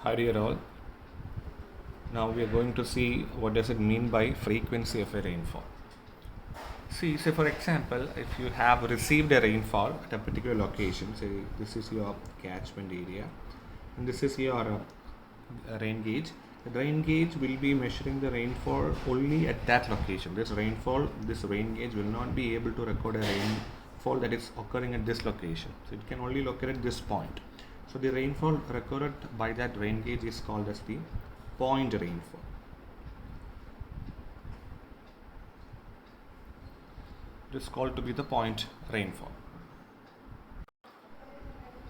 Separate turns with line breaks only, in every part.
Hi dear all. Now we are going to see what does it mean by frequency of a rainfall. See, say for example, if you have received a rainfall at a particular location, say this is your catchment area, and this is your rain gauge. The rain gauge will be measuring the rainfall only at that location. This rain gauge will not be able to record a rainfall that is occurring at this location. So it can only locate at this point. So the rainfall recorded by that rain gauge is called as the point rainfall. It is called to be the point rainfall.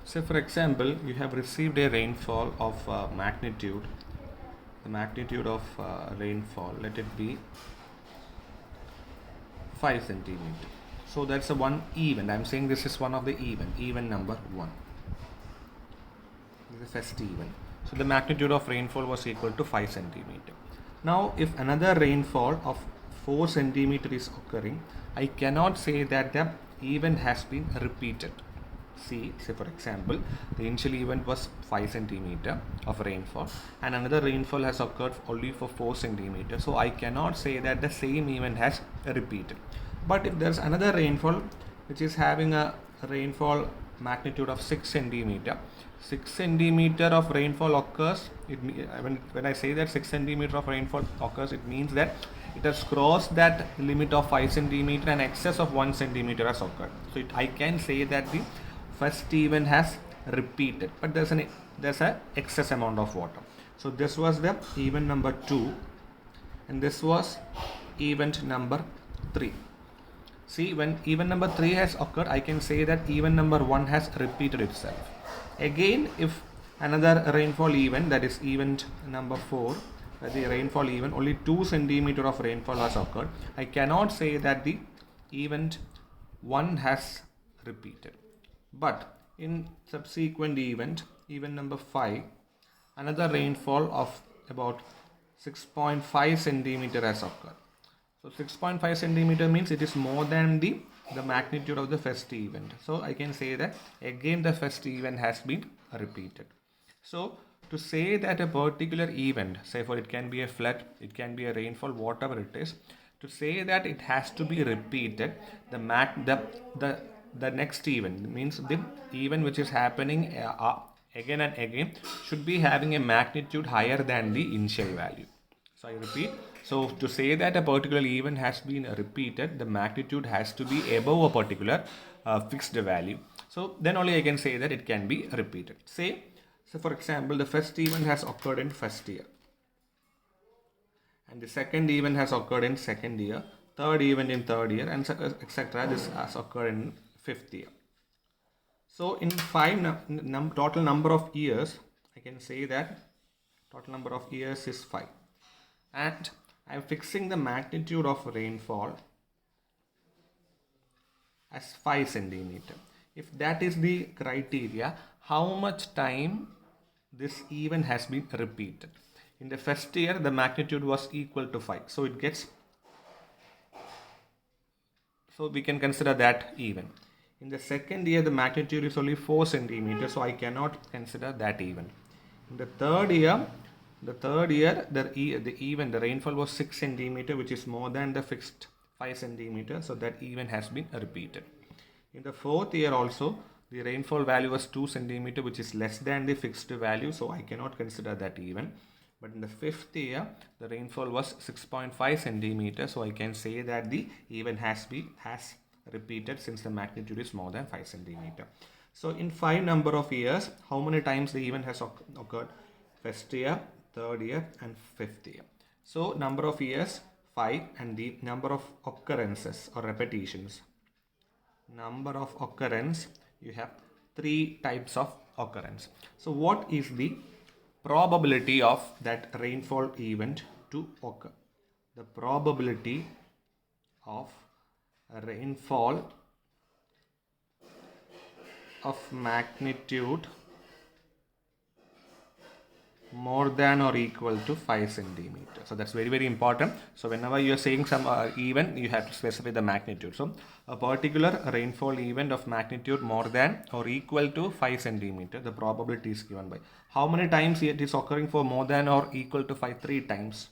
Say for example, you have received a rainfall of magnitude. The magnitude of rainfall, let it be 5 centimeter. So that's a one event. I'm saying this is one of the event number 1. This is the first event. So the magnitude of rainfall was equal to 5 centimeter. Now if another rainfall of 4 centimeter is occurring, I cannot say that the event has been repeated. See, say for example, the initial event was 5 centimeter of rainfall and another rainfall has occurred only for 4 centimeter. So I cannot say that the same event has repeated. But if there's another rainfall which is having a rainfall magnitude of 6 centimeter, 6 centimeter of rainfall occurs, when I say that 6 centimeter of rainfall occurs, it means that it has crossed that limit of 5 centimeter and excess of 1 centimeter has occurred. So I can say that the first event has repeated, but there's a excess amount of water. So this was the event number 2 and this was event number 3. See, when event number 3 has occurred, I can say that event number 1 has repeated itself. Again, if another rainfall event, that is event number 4, the rainfall event, only 2 centimeter of rainfall has occurred, I cannot say that the event 1 has repeated. But in subsequent event number 5, another rainfall of about 6.5 centimeter has occurred. So 6.5 centimeter means it is more than the magnitude of the first event. So I can say that again the first event has been repeated. So to say that a particular event, say for it can be a flood, it can be a rainfall, whatever it is, to say that it has to be repeated, the next event means the event which is happening again and again should be having a magnitude higher than the initial value. So I repeat, so to say that a particular event has been repeated, the magnitude has to be above a particular fixed value. So then only I can say that it can be repeated. Say, so for example, the first event has occurred in first year, and the second event has occurred in second year, third event in third year, and etc. This has occurred in fifth year. So in total number of years, I can say that total number of years is 5. And I am fixing the magnitude of rainfall as 5 centimeter. If that is the criteria, how much time this event has been repeated? In the first year, the magnitude was equal to 5. So it gets, so we can consider that event. In the second year, the magnitude is only 4 centimeters, so I cannot consider that event. In the third year, the rainfall was 6 centimeter, which is more than the fixed 5 centimeter, so that event has been repeated. In the fourth year also, the rainfall value was 2 centimeter, which is less than the fixed value, so I cannot consider that event. But in the fifth year, the rainfall was 6.5 centimeter, so I can say that the event has repeated since the magnitude is more than 5 centimeter. So in 5 number of years, how many times the event has occurred? First year, third year and fifth year. So number of years 5 and the number of occurrences or repetitions. Number of occurrence, you have 3 types of occurrence. So what is the probability of that rainfall event to occur? The probability of a rainfall of magnitude more than or equal to 5 centimeters. So that's very important. So whenever you are saying some event, you have to specify the magnitude. So a particular rainfall event of magnitude more than or equal to 5 centimeters, the probability is given by how many times it is occurring for more than or equal to 5? 3 times.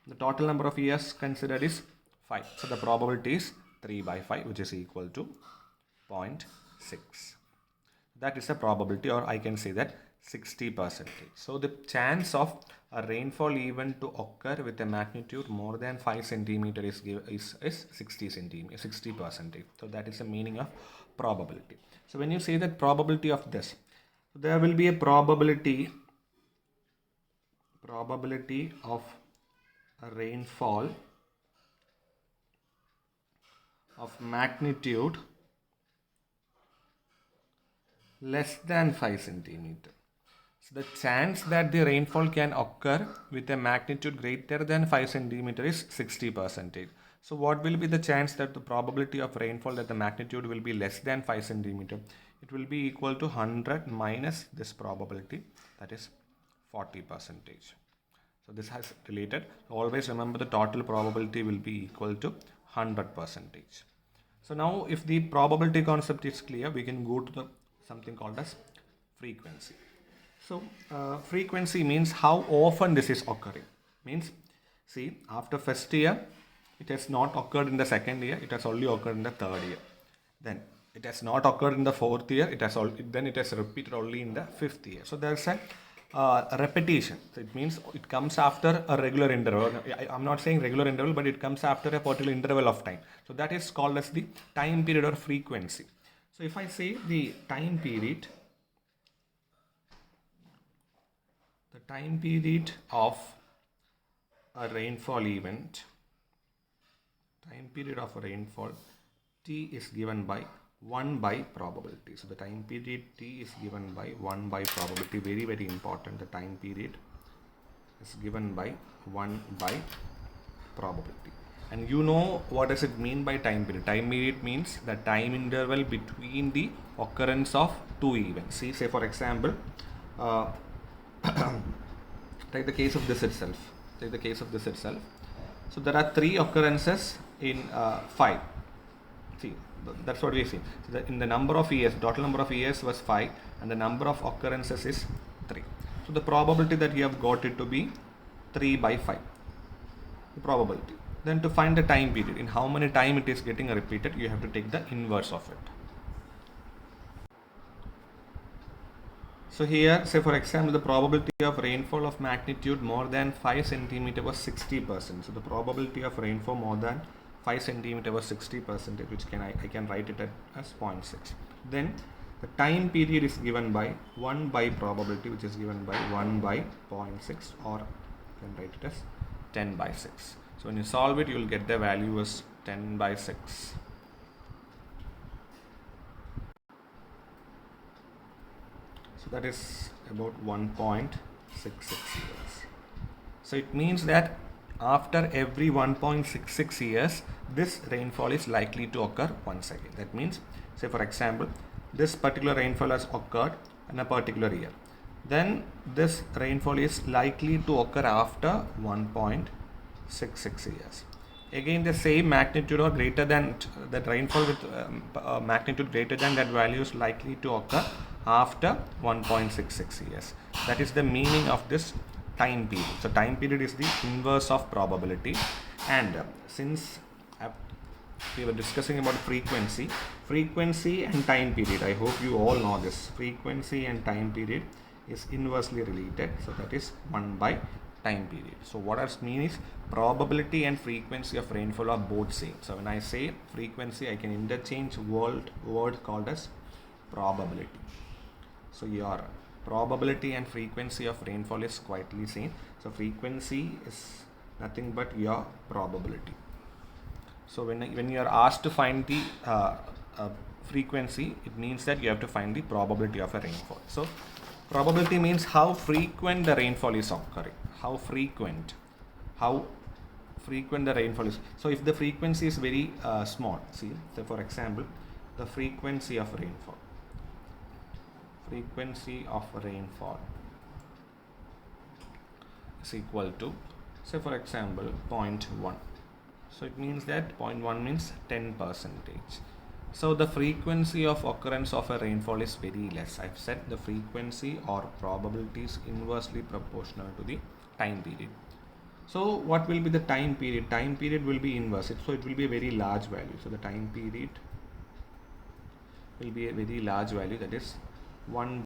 The total number of years considered is 5. So the probability is 3 by 5, which is equal to 0.6. That is a probability, or I can say that 60%. So the chance of a rainfall event to occur with a magnitude more than 5 centimeter is 60%. So that is the meaning of probability. So when you say that probability of this, there will be a probability of a rainfall of magnitude less than 5 centimeter. So the chance that the rainfall can occur with a magnitude greater than 5 centimeter is 60%. So what will be the chance that the probability of rainfall that the magnitude will be less than 5 centimeter? It will be equal to 100 minus this probability, that is 40%. So this has related. Always remember the total probability will be equal to 100%. So now if the probability concept is clear, we can go to the something called as frequency. So frequency means how often this is occurring. Means, see, after first year, it has not occurred in the second year, it has only occurred in the third year. Then it has not occurred in the fourth year, it has repeated only in the fifth year. So there's a repetition. So it means it comes after a regular interval. I'm not saying regular interval, but it comes after a particular interval of time. So that is called as the time period or frequency. So if I say the time period of a rainfall event, time period of rainfall T is given by 1 by probability. So the time period T is given by 1 by probability. Very important. The time period is given by 1 by probability. And you know what does it mean by time period? Time period means the time interval between the occurrence of two events. See, say for example, take the case of this itself. So there are 3 occurrences in 5. See, that's what we see. So in the number of years, total number of years was 5, and the number of occurrences is 3. So the probability that you have got it to be 3 by 5. The probability. Then to find the time period, in how many time it is getting repeated, you have to take the inverse of it. So here, say for example, the probability of rainfall of magnitude more than 5 centimeter was 60%. So the probability of rainfall more than 5 centimeter was 60%, which I can write it as 0.6. Then the time period is given by 1 by probability, which is given by 1 by 0.6, or you can write it as 10 by 6. So when you solve it, you will get the value as 10 by 6. So that is about 1.66 years. So it means that after every 1.66 years, this rainfall is likely to occur once again. That means, say for example, this particular rainfall has occurred in a particular year. Then this rainfall is likely to occur after 1.66 years. Again, the same magnitude or greater than that rainfall with magnitude greater than that value is likely to occur after 1.66 years. That is the meaning of this time period. So time period is the inverse of probability. And since we were discussing about frequency and time period, I hope you all know this. Frequency and time period is inversely related. So that is 1 by time period. So what I mean is probability and frequency of rainfall are both same. So when I say frequency, I can interchange word called as probability. So your probability and frequency of rainfall is quietly same. So frequency is nothing but your probability. So when you are asked to find the frequency, it means that you have to find the probability of a rainfall. So probability means how frequent the rainfall is occurring. How frequent the rainfall is. So if the frequency is very small, see, so for example, the frequency of rainfall is equal to, say for example, 0.1. So it means that 0.1 means 10%. So the frequency of occurrence of a rainfall is very less. I've said the frequency or probability is inversely proportional to the time period. So what will be the time period? Time period will be inverse. So it will be a very large value. So the time period will be a very large value, that is 1